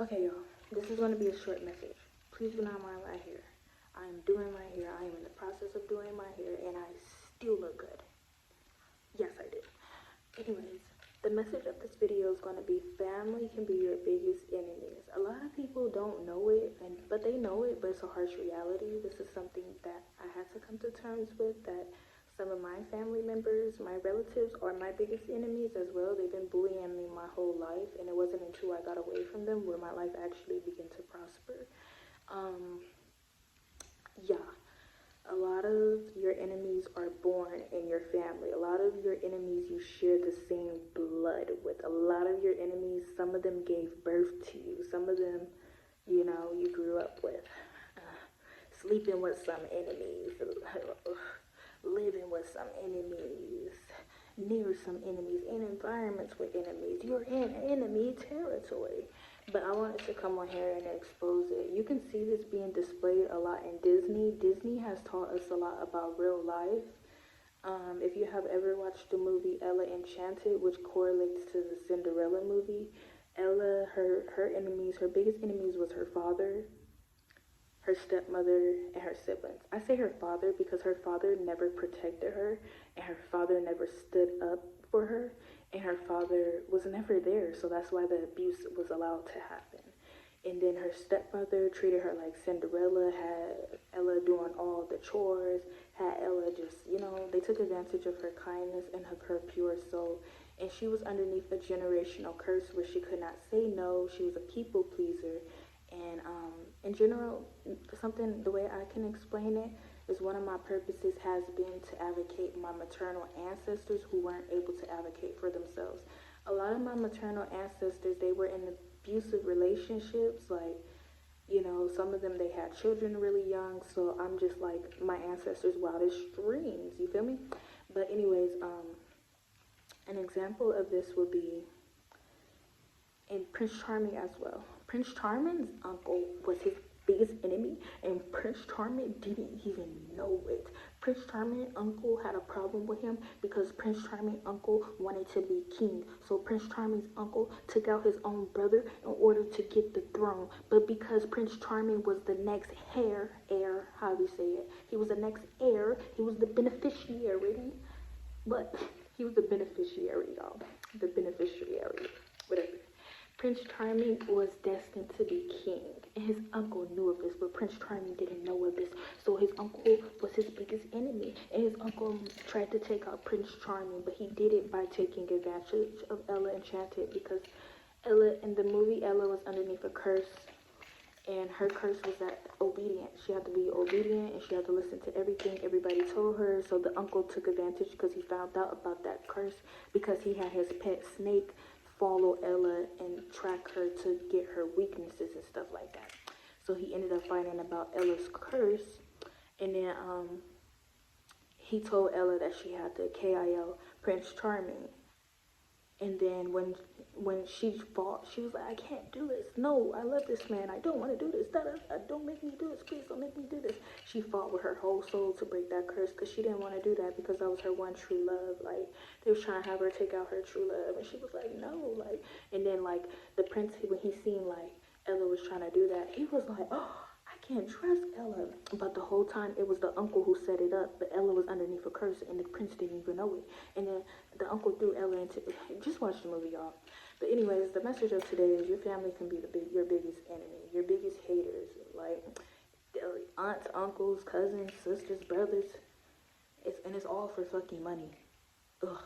Okay, y'all, this is going to be a short message. Please do not mind my hair. I am doing my hair. I am in the process of doing my hair, and I still look good. Yes, I do. Anyways, the message of this video is going to be family can be your biggest enemies. A lot of people don't know it, but they know it, but it's a harsh reality. This is something that I had to come to terms with, that some of my family members, my relatives, are my biggest enemies as well. They've been bullying me my whole life, and it wasn't until I got away from them where my life actually began to prosper. Yeah, a lot of your enemies are born in your family. A lot of your enemies you share the same blood with. A lot of your enemies, some of them gave birth to you. Some of them, you grew up with. Sleeping with some enemies, living with some enemies, near some enemies, in environments with enemies. You're in enemy territory. But I wanted to come on here and expose it. You can see this being displayed a lot in Disney. Disney has taught us a lot about real life. If you have ever watched the movie Ella Enchanted, which correlates to the Cinderella movie, Ella, her enemies, her biggest enemies was her father, her stepmother, and her siblings. I say her father because her father never protected her, and her father never stood up for her, and her father was never there, so that's why the abuse was allowed to happen. And then her stepmother treated her like Cinderella, had Ella doing all the chores, had Ella just, they took advantage of her kindness and of her pure soul. And she was underneath a generational curse where she could not say no. She was a people pleaser. And in general, the way I can explain it is one of my purposes has been to advocate my maternal ancestors who weren't able to advocate for themselves. A lot of my maternal ancestors, they were in abusive relationships, like, some of them, they had children really young, so I'm just like my ancestors' wildest dreams, you feel me? But anyways, an example of this would be in Prince Charming as well. Prince Charming's uncle was his biggest enemy, and Prince Charming didn't even know it. Prince Charming's uncle had a problem with him because Prince Charming's uncle wanted to be king. So Prince Charming's uncle took out his own brother in order to get the throne. But because Prince Charming was the next heir, how do you say it? He was the next heir, he was the beneficiary. But he was the beneficiary, y'all. The beneficiary, whatever. Prince Charming was destined to be king, and his uncle knew of this, but Prince Charming didn't know of this. So his uncle was his biggest enemy, and his uncle tried to take out Prince Charming, but he did it by taking advantage of Ella Enchanted, because Ella, in the movie, Ella was underneath a curse, and her curse was that obedient. She had to be obedient, and she had to listen to everything everybody told her. So the uncle took advantage because he found out about that curse, because he had his pet snake follow Ella and track her to get her weaknesses and stuff like that. So he ended up finding about Ella's curse, and then he told Ella that she had to KIL Prince Charming. And then when she fought, she was like, I can't do this. No, I love this man. I don't want to do this. Don't make me do this. Please don't make me do this. She fought with her whole soul to break that curse because she didn't want to do that, because that was her one true love. Like, they was trying to have her take out her true love. And she was like, no. Like, and then, like, the prince, when he seen, like, Ella was trying to do that, he was like, oh, I can't trust Ella. But the whole time, it was the uncle who set it up. But Ella was underneath a curse, and the prince didn't even know it. And then the uncle threw Ella into... Just watch the movie, y'all. But anyways, the message of today is your family can be your biggest enemy, your biggest haters. Like, aunts, uncles, cousins, sisters, brothers. It's all for fucking money. Ugh.